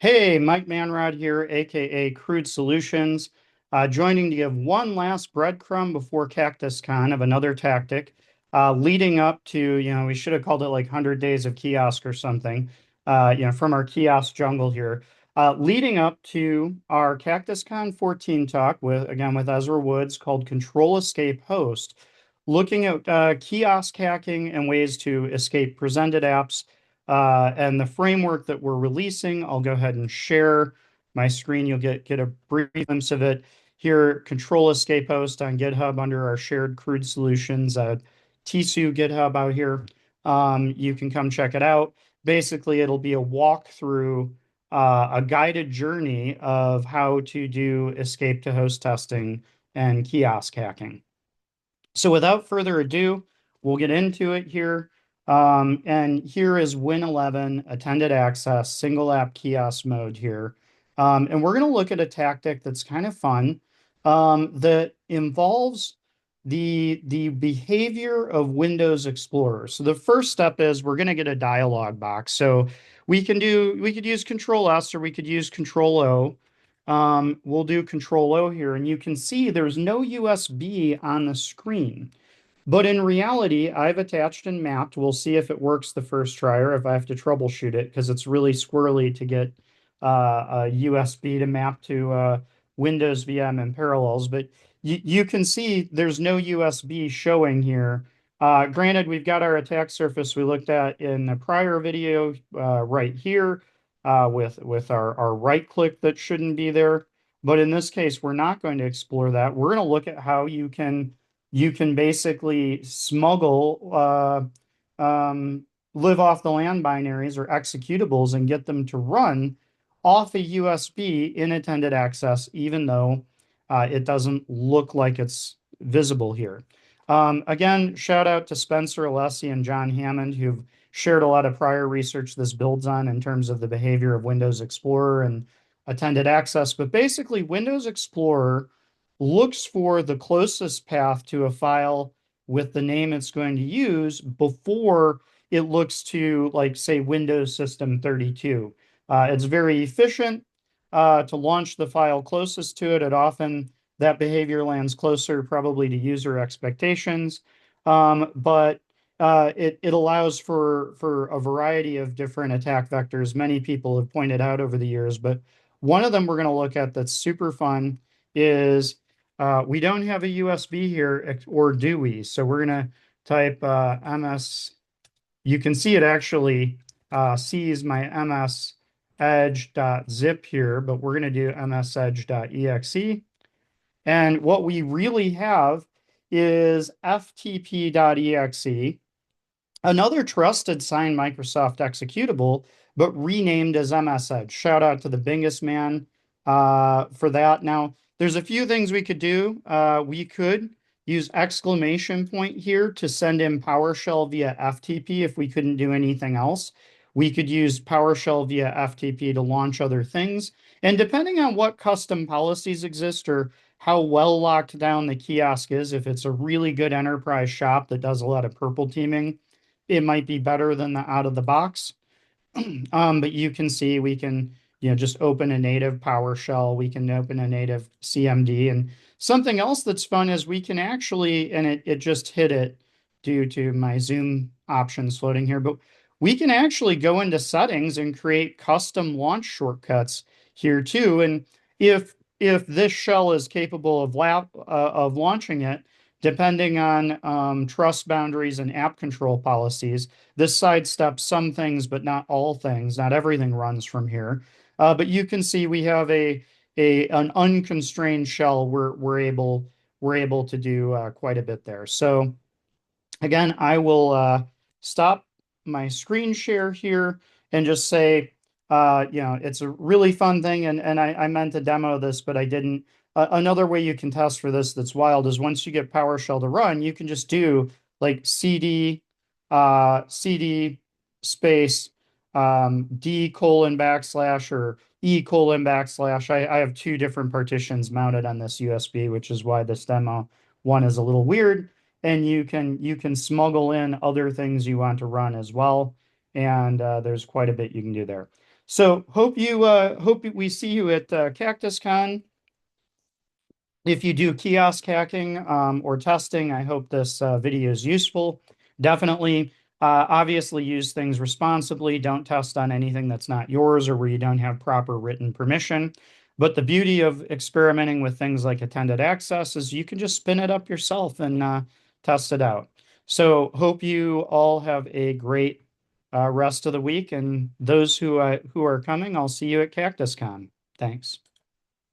Hey, Mike Manrod here, aka Crude Solutions, joining to give one last breadcrumb before CactusCon of another tactic, leading up to, we should have called it like 100 Days of Kiosk or something, from our kiosk jungle here, leading up to our CactusCon 14 talk with Ezra Woods called Ctrl+Escape+HOST, looking at kiosk hacking and ways to escape presented apps and the framework that we're releasing. I'll go ahead and share my screen. You'll get a brief glimpse of it here. Ctrl+Escape+HOST on GitHub under our shared crude solutions, TSU GitHub out here. You can come check it out. Basically, it'll be a walkthrough, a guided journey of how to do escape to host testing and kiosk hacking. So without further ado, we'll get into it here. And here is Win11 attended access single app kiosk mode here. And we're going to look at a tactic that's kind of fun that involves the behavior of Windows Explorer. So the first step is we're going to get a dialog box. So we could use Ctrl+S or we could use Ctrl+O. We'll do Ctrl+O here, and you can see there's no USB on the screen. But in reality, I've attached and mapped. We'll see if it works the first try or if I have to troubleshoot it, because it's really squirrely to get a USB to map to Windows VM in Parallels. But you can see there's no USB showing here. Granted, we've got our attack surface we looked at in the prior video right here with our right click that shouldn't be there. But in this case, we're not going to explore that. We're going to look at how you can basically smuggle, live off the land binaries or executables and get them to run off a USB in attended access, even though it doesn't look like it's visible here. Again, shout out to Spencer Alessi and John Hammond, who've shared a lot of prior research this builds on in terms of the behavior of Windows Explorer and attended access. But basically, Windows Explorer looks for the closest path to a file with the name it's going to use before it looks to, like, say, Windows System 32. It's very efficient to launch the file closest to it. That behavior lands closer probably to user expectations, but it allows for a variety of different attack vectors many people have pointed out over the years. But one of them we're going to look at that's super fun is we don't have a USB here, or do we? So we're going to type ms. You can see it actually sees my msedge.zip here, but we're going to do msedge.exe. And what we really have is ftp.exe, another trusted signed Microsoft executable, but renamed as msedge. Shout out to the Bingus man for that. Now, there's a few things we could do. We could use exclamation point here to send in PowerShell via FTP if we couldn't do anything else. We could use PowerShell via FTP to launch other things. And depending on what custom policies exist or how well locked down the kiosk is, if it's a really good enterprise shop that does a lot of purple teaming, it might be better than the out of the box. But you can see we can just open a native PowerShell. We can open a native CMD. And something else that's fun is we can actually, and it just hit it due to my Zoom options floating here, but we can actually go into settings and create custom launch shortcuts here too. And if this shell is capable of launching it, depending on trust boundaries and app control policies, this sidesteps some things, but not all things. Not everything runs from here. But you can see we have an unconstrained shell. We're able to do quite a bit there. So again, I will stop my screen share here and just say, it's a really fun thing. And I meant to demo this, but I didn't. Another way you can test for this that's wild is once you get PowerShell to run, you can just do like cd space d:\/ or e:\/ I have two different partitions mounted on this USB, which is why this demo one is a little weird. And you can smuggle in other things you want to run as well. And there's quite a bit you can do there. So hope we see you at CactusCon. If you do kiosk hacking or testing, I hope this video is useful. Definitely, obviously use things responsibly. Don't test on anything that's not yours or where you don't have proper written permission. But the beauty of experimenting with things like attended access is you can just spin it up yourself and test it out. So hope you all have a great rest of the week. And those who are coming, I'll see you at CactusCon. Thanks.